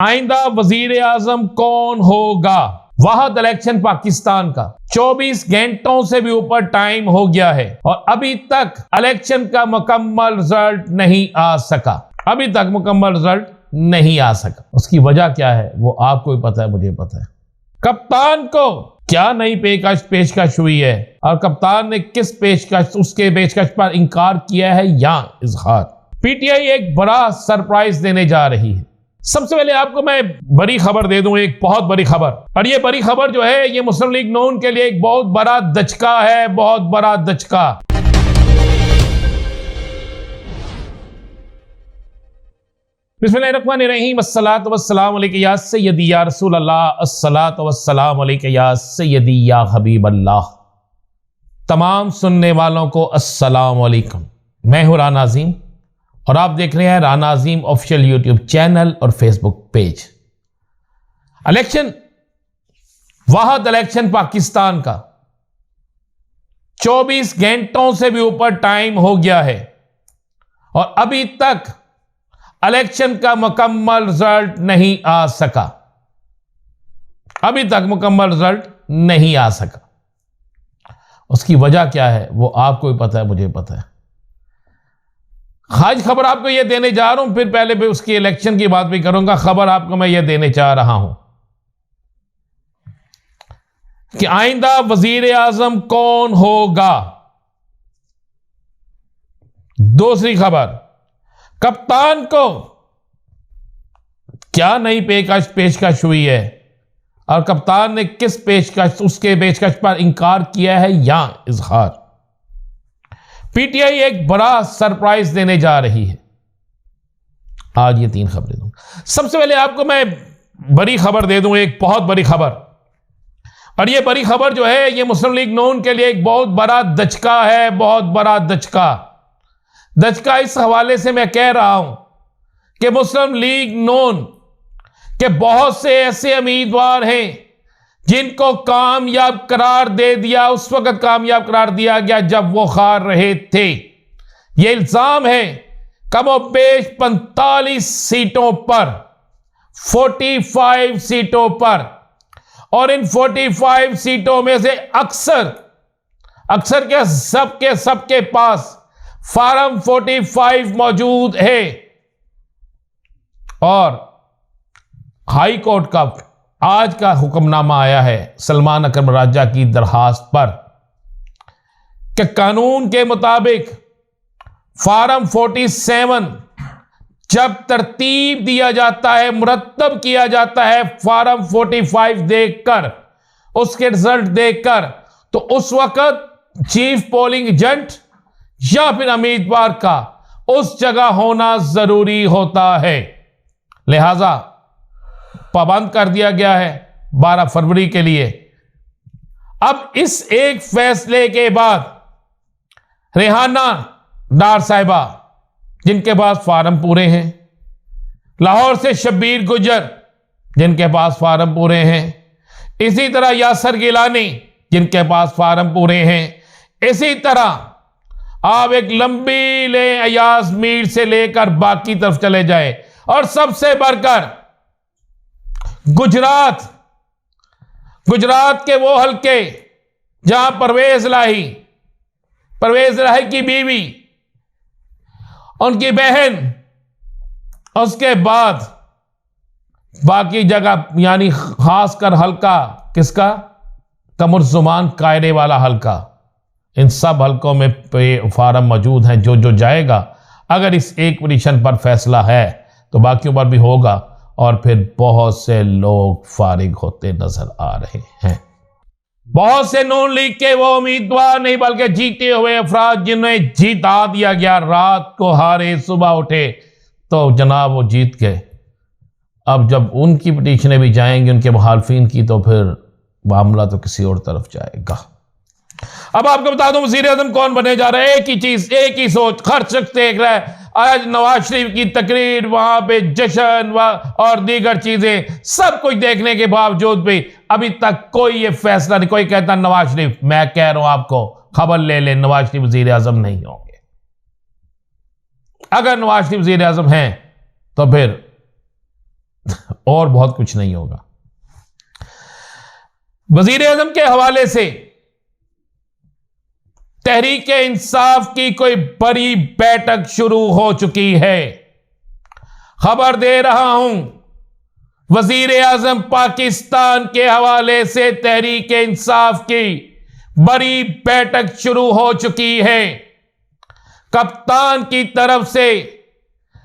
आइंदा वजीर आजम कौन होगा? वाहद इलेक्शन पाकिस्तान का 24 घंटों से भी ऊपर टाइम हो गया है और अभी तक इलेक्शन का मुकम्मल रिजल्ट नहीं आ सका। अभी तक मुकम्मल रिजल्ट नहीं आ सका। उसकी वजह क्या है वो आपको भी पता है, मुझे पता है। कप्तान को क्या नई पेशकश हुई है और कप्तान ने किस पेशकश उसके पेशकश पर इंकार किया है या इजहार। पीटीआई एक बड़ा सरप्राइज देने जा रही है। सबसे पहले आपको मैं बड़ी खबर दे दूं, एक बहुत बड़ी खबर, और ये बड़ी खबर जो है ये मुस्लिम लीग नून के लिए एक बहुत बड़ा दचका है, बहुत बड़ा दचका। बिस्मिल्लाहिर्रहमानिर्रहीम, अस्सलातु वस्सलामु अलैका या सय्यदी या रसूल अल्लाह, अस्सलातु वस्सलामु अलैका या सय्यदी या हबीब अल्लाह। तमाम सुनने वालों को अस्सलामु अलैकुम। मैं हूं राना अजीम और आप देख रहे हैं Rana Azeem official YouTube channel और फेसबुक पेज। इलेक्शन, वाहद इलेक्शन पाकिस्तान का 24 घंटों से भी ऊपर टाइम हो गया है और अभी तक इलेक्शन का मुकम्मल रिजल्ट नहीं आ सका। अभी तक मुकम्मल रिजल्ट नहीं आ सका। उसकी वजह क्या है वो आपको भी पता है, मुझे पता है। आज खबर आपको यह देने जा रहा हूं, फिर पहले भी उसकी इलेक्शन की बात भी करूंगा। खबर आपको मैं यह देने चाह रहा हूं कि आइंदा वजीर आजम कौन होगा। दूसरी खबर, कप्तान को क्या नई पेशकश हुई है और कप्तान ने किस पेशकश उसके पेशकश पर इंकार किया है या इजहार। पीटीआई एक बड़ा सरप्राइज देने जा रही है। आज ये 3 खबरें दूं। सबसे पहले आपको मैं बड़ी खबर दे दूं, एक बहुत बड़ी खबर, और ये बड़ी खबर जो है ये मुस्लिम लीग नून के लिए एक बहुत बड़ा दचका है, बहुत बड़ा दचका। दचका इस हवाले से मैं कह रहा हूं कि मुस्लिम लीग नून के बहुत से ऐसे उम्मीदवार हैं जिनको कामयाब करार दे दिया, उस वक्त कामयाब करार दिया गया जब वो हार रहे थे। ये इल्जाम है कमोबेश 45 सीटों पर, 45 सीटों पर, और इन 45 सीटों में से अक्सर के सबके पास फार्म 45 मौजूद है और हाई कोर्ट का आज का हुक्मनामा आया है सलमान अकरम राजा की दरखास्त पर कि कानून के मुताबिक फार्म 47 जब तरतीब दिया जाता है, मुरतब किया जाता है फार्म 45 देखकर, उसके रिजल्ट देखकर, तो उस वक्त चीफ पोलिंग एजेंट या फिर उम्मीदवार का उस जगह होना जरूरी होता है। लिहाजा पाबंद कर दिया गया है 12 फरवरी के लिए। अब इस एक फैसले के बाद रेहाना डार साहिबा जिनके पास फार्म पूरे हैं, लाहौर से शब्बीर गुजर जिनके पास फार्म पूरे हैं, इसी तरह यासर गिलानी जिनके पास फार्म पूरे हैं, इसी तरह आप एक लंबी ले अयाज मीर से लेकर बाकी तरफ चले जाए, और सबसे बढ़कर गुजरात के वो हल्के जहां परवेज लाही की बीवी, उनकी बहन, उसके बाद बाकी जगह, यानी खासकर हल्का किसका, कमरुज़्ज़मान कायदे वाला हल्का, इन सब हल्कों में फार्म मौजूद हैं। जो जाएगा, अगर इस एक पोजीशन पर फैसला है तो बाकियों पर भी होगा, और फिर बहुत से लोग फारिग होते नजर आ रहे हैं। बहुत से नून लीग के वो उम्मीदवार नहीं बल्कि जीते हुए अफराद जिन्हें जीता दिया गया, रात को हारे सुबह उठे तो जनाब वो जीत गए। अब जब उनकी पिटीशनें भी जाएंगी उनके मुखालफिन की, तो फिर मामला तो किसी और तरफ जाएगा। अब आपको बता दूं वज़ीर आज़म कौन बने जा रहा है। एक ही चीज, एक ही सोच, हर शख्स देख रहा है। आज नवाज शरीफ की तकरीर, वहां पे जश्न और दीगर चीजें, सब कुछ देखने के बावजूद भी अभी तक कोई ये फैसला नहीं। कोई कहता नवाज शरीफ, मैं कह रहा हूं आपको, खबर ले ले, नवाज शरीफ वज़ीर आज़म नहीं होंगे। अगर नवाज शरीफ वज़ीर आज़म हैं तो फिर और बहुत कुछ नहीं होगा। वजीर आजम के हवाले से तहरीक इंसाफ की कोई बड़ी बैठक शुरू हो चुकी है। खबर दे रहा हूं, वजीर आजम पाकिस्तान के हवाले से तहरीक इंसाफ की बड़ी बैठक शुरू हो चुकी है। कप्तान की तरफ से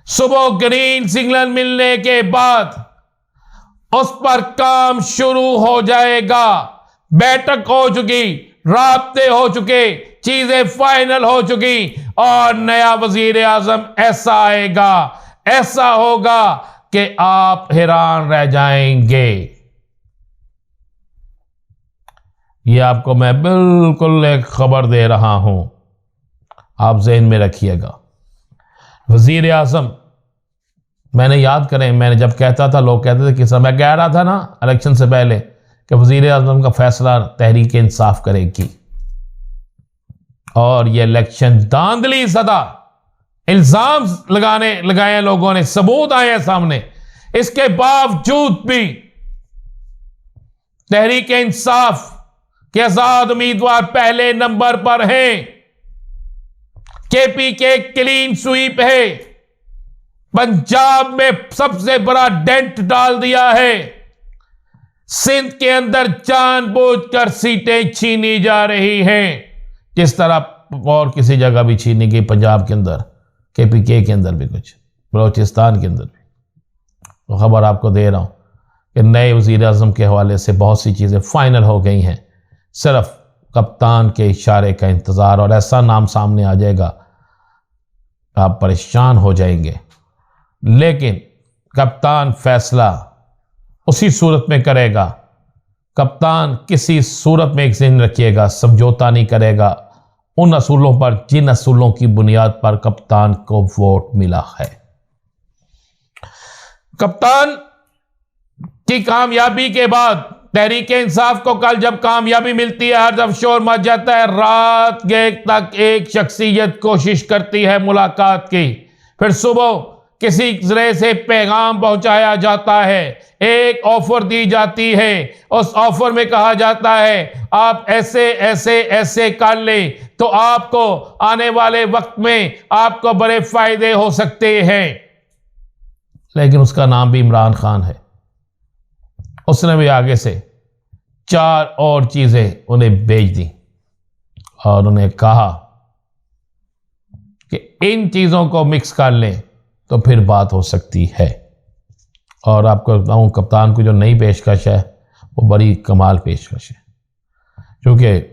सुबह ग्रीन सिग्नल मिलने के बाद उस पर काम शुरू हो जाएगा। बैठक हो चुकी, राब्ते हो चुके, चीजें फाइनल हो चुकी और नया वजीर आजम ऐसा आएगा, ऐसा होगा कि आप हैरान रह जाएंगे। ये आपको मैं बिल्कुल एक खबर दे रहा हूं, आप ज़हन में रखिएगा। वजीर आजम, मैंने याद करें, मैंने जब कहता था लोग कहते थे कि सर, मैं कह रहा था ना इलेक्शन से पहले कि वजीर आजम का फैसला तहरीक इंसाफ करेगी और ये इलेक्शन धांधली सदा, इल्जाम लगाए लोगों ने, सबूत आए हैं सामने, इसके बावजूद भी तहरीक इंसाफ के आजाद उम्मीदवार पहले नंबर पर हैं। केपीके क्लीन स्वीप है, पंजाब में सबसे बड़ा डेंट डाल दिया है। सिंध के अंदर जानबूझकर सीटें छीनी जा रही हैं, जिस तरह और किसी जगह भी छीनी गई, पंजाब के अंदर, केपीके के अंदर भी कुछ, बलोचिस्तान के अंदर भी। तो खबर आपको दे रहा हूं कि नए वजीर आजम के हवाले से बहुत सी चीजें फाइनल हो गई हैं। सिर्फ कप्तान के इशारे का इंतजार, और ऐसा नाम सामने आ जाएगा आप परेशान हो जाएंगे। लेकिन कप्तान फैसला उसी सूरत में करेगा। कप्तान किसी सूरत में, एक ज़हन रखिएगा, समझौता नहीं करेगा उन असूलों पर जिन असूलों की बुनियाद पर कप्तान को वोट मिला है। कप्तान की कामयाबी के बाद तहरीक इंसाफ को कल जब कामयाबी मिलती है, हर जब शोर मच जाता है, रात तक एक शख्सियत कोशिश करती है मुलाकात की, फिर सुबह किसी जरिए से पैगाम पहुंचाया जाता है, एक ऑफर दी जाती है, उस ऑफर में कहा जाता है आप ऐसे ऐसे ऐसे कर लें तो आपको आने वाले वक्त में आपको बड़े फायदे हो सकते हैं। लेकिन उसका नाम भी इमरान खान है। उसने भी आगे से 4 और चीजें उन्हें भेज दी और उन्हें कहा कि इन चीजों को मिक्स कर लें तो फिर बात हो सकती है। और आपको बताऊं, कप्तान को जो नई पेशकश है वो बड़ी कमाल पेशकश है, क्योंकि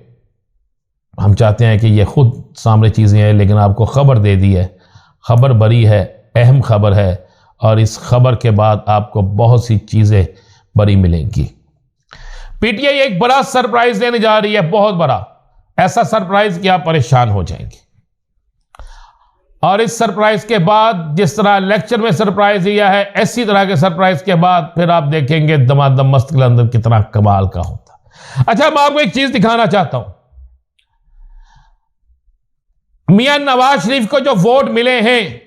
हम चाहते हैं कि ये खुद सामने चीज़ें हैं, लेकिन आपको खबर दे दी है। खबर बड़ी है, अहम खबर है, और इस खबर के बाद आपको बहुत सी चीज़ें बड़ी मिलेंगी। पीटीआई एक बड़ा सरप्राइज देने जा रही है, बहुत बड़ा, ऐसा सरप्राइज कि आप परेशान हो जाएंगे। और इस सरप्राइज के बाद जिस तरह लेक्चर में सरप्राइज दिया है, ऐसी तरह के सरप्राइज के बाद फिर आप देखेंगे दमादम मस्त के अंदर कितना कमाल का होता। अच्छा, मैं आपको एक चीज दिखाना चाहता हूं। मियां नवाज शरीफ को जो वोट मिले हैं,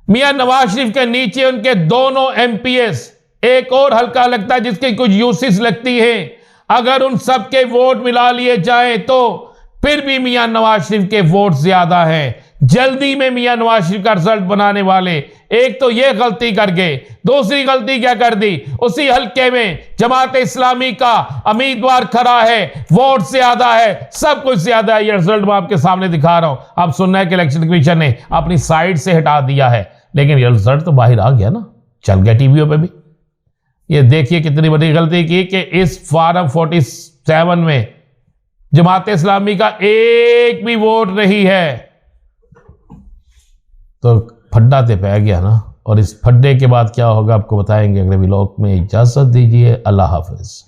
मियां नवाज शरीफ के नीचे उनके दोनों एमपीएस, एक और हल्का लगता है जिसकी कुछ यूसिस लगती है, अगर उन सबके वोट मिला लिए जाएं तो फिर भी मियां नवाज शरीफ के वोट ज्यादा हैं। जल्दी में मियां नवाज शरीफ का रिजल्ट बनाने वाले एक तो ये गलती कर गए, दूसरी गलती क्या कर दी, उसी हल्के में जमात इस्लामी का उम्मीदवार खड़ा है, वोट ज्यादा है, सब कुछ ज्यादा है। ये रिजल्ट मैं आपके सामने दिखा रहा हूं। आप सुनना है कि इलेक्शन कमीशन ने अपनी साइड से हटा दिया है, लेकिन ये रिजल्ट तो बाहर आ गया ना, चल गया टीवीओ पे भी। ये देखिए कितनी बड़ी गलती की कि इस फॉर्म 47 में जमात इस्लामी का एक भी वोट नहीं है, तो फड्डा तो पै गया ना। और इस फड्डे के बाद क्या होगा आपको बताएंगे अगले व्लॉग में। इजाजत दीजिए, अल्लाह हाफिज।